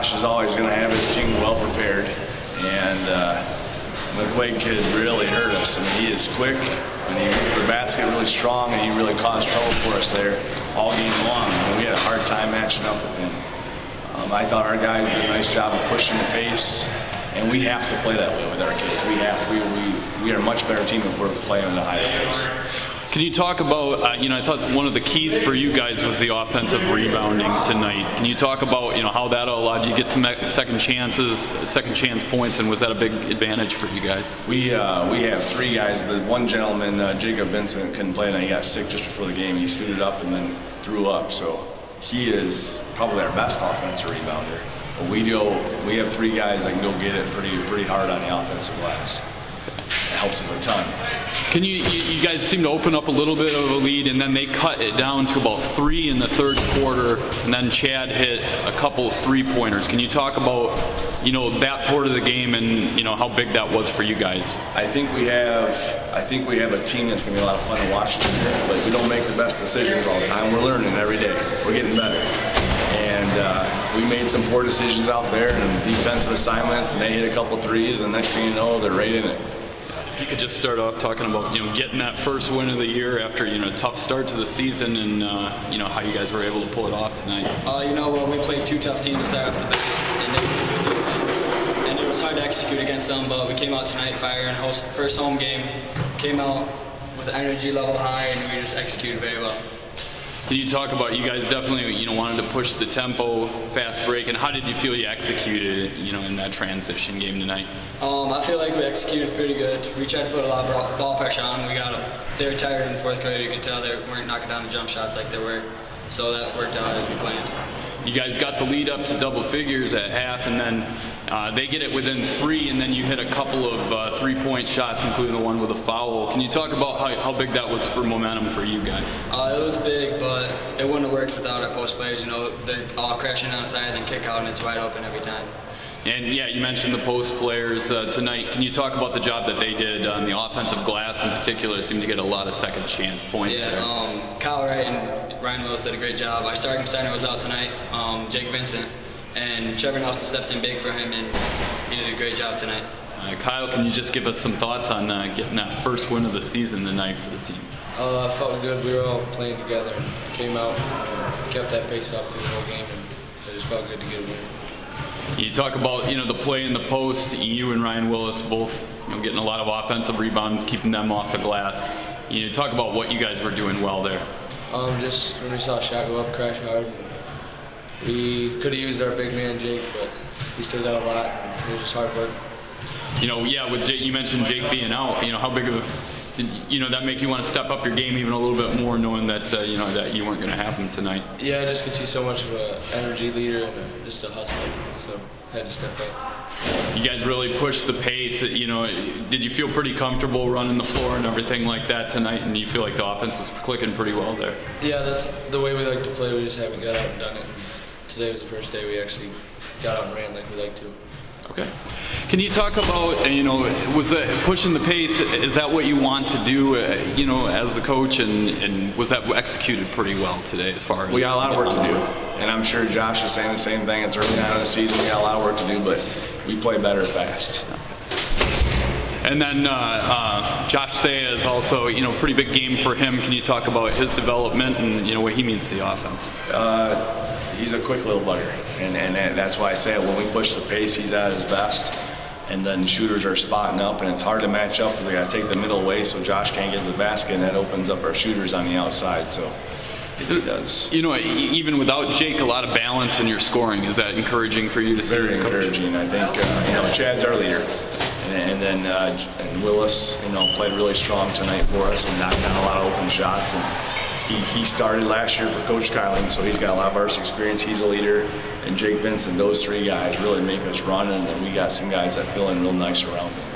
Josh is always going to have his team well prepared, and the Quake kid really hurt us. I mean, he is quick, and he moved the basket really strong, and he really caused trouble for us there all game long. And we had a hard time matching up with him. I thought our guys did a nice job of pushing the pace, and we have to play that way with our kids. We are a much better team if we're playing at a high pace. Can you talk about, I thought one of the keys for you guys was the offensive rebounding tonight. Can you talk about, how that allowed you to get some second chance points, and was that a big advantage for you guys? We have three guys. The one gentleman, Jacob Vincent, couldn't play tonight. He got sick just before the game. He suited up and then threw up. So he is probably our best offensive rebounder. But we have three guys that can go get it pretty hard on the offensive glass. It helps us a ton. Can you guys seem to open up a little bit of a lead, and then they cut it down to about 3 in the third quarter, and then Chad hit a couple of three-pointers. Can you talk about that part of the game and how big that was for you guys? I think we have a team that's going to be a lot of fun to watch this year, but we don't make the best decisions all the time. We're learning every day. We're getting better. And we made some poor decisions out there and defensive assignments, and they hit a couple threes, and the next thing you know, they're right in it. You could just start off talking about getting that first win of the year after a tough start to the season, and how you guys were able to pull it off tonight. Well, we played two tough teams to start off the bat, and they were good defense, and it was hard to execute against them. But we came out tonight firing. First home game, came out with the energy level high, and we just executed very well. Can you talk about, you guys definitely wanted to push the tempo, fast break, and how did you feel you executed in that transition game tonight? I feel like we executed pretty good. We tried to put a lot of ball pressure on. They were tired in the fourth quarter. You could tell they weren't knocking down the jump shots like they were, so that worked out as we planned. You guys got the lead up to double figures at half, and then they get it within 3, and then you hit a couple of three-point shots, including the one with a foul. Can you talk about how big that was for momentum for you guys? It was big, but it wouldn't have worked without our post players. They're all crashing outside and then kick out, and it's wide open every time. And yeah, you mentioned the post players tonight. Can you talk about the job that they did on the offensive glass in particular? They seemed to get a lot of second chance points there. Kyle Wright and Ryan Willis did a great job. Our starting center was out tonight, Jake Vincent, and Trevor Nelson stepped in big for him, and he did a great job tonight. Kyle, can you just give us some thoughts on getting that first win of the season tonight for the team? I felt good. We were all playing together. Came out, kept that pace up through the whole game, and it just felt good to get a win. You talk about the play in the post. You and Ryan Willis both getting a lot of offensive rebounds, keeping them off the glass. You talk about what you guys were doing well there. Just when we saw a shot go up, crash hard. We could have used our big man Jake, but we still got a lot. It was just hard work. With Jake, you mentioned Jake being out. How big of did that make you want to step up your game even a little bit more, knowing that that you weren't going to have him tonight? Yeah, I just could see so much of an energy leader and just a hustler, so I had to step up. You guys really pushed the pace. Did you feel pretty comfortable running the floor and everything like that tonight, and you feel like the offense was clicking pretty well there? Yeah, that's the way we like to play. We just haven't got out and done it. Today was the first day we actually got out and ran like we like to. Okay. Can you talk about, was that pushing the pace, is that what you want to do, as the coach, and was that executed pretty well today as far as? We got a lot of work to do, and I'm sure Josh is saying the same thing. It's early on in the season. We got a lot of work to do, but we play better fast. And then Josh Saya is also, pretty big game for him. Can you talk about his development and, what he means to the offense? He's a quick little bugger, and that's why I say it. When we push the pace, he's at his best. And then shooters are spotting up, and it's hard to match up because they got to take the middle away so Josh can't get to the basket, and that opens up our shooters on the outside. So it does. Even without Jake, a lot of balance in your scoring. Is that encouraging for you to see? Very encouraging. I think Chad's our leader. And then Willis, played really strong tonight for us and knocked down a lot of open shots. And he started last year for Coach Kyling, so he's got a lot of varsity experience. He's a leader. And Jake Vincent, those three guys really make us run, and then we got some guys that fill in real nice around him.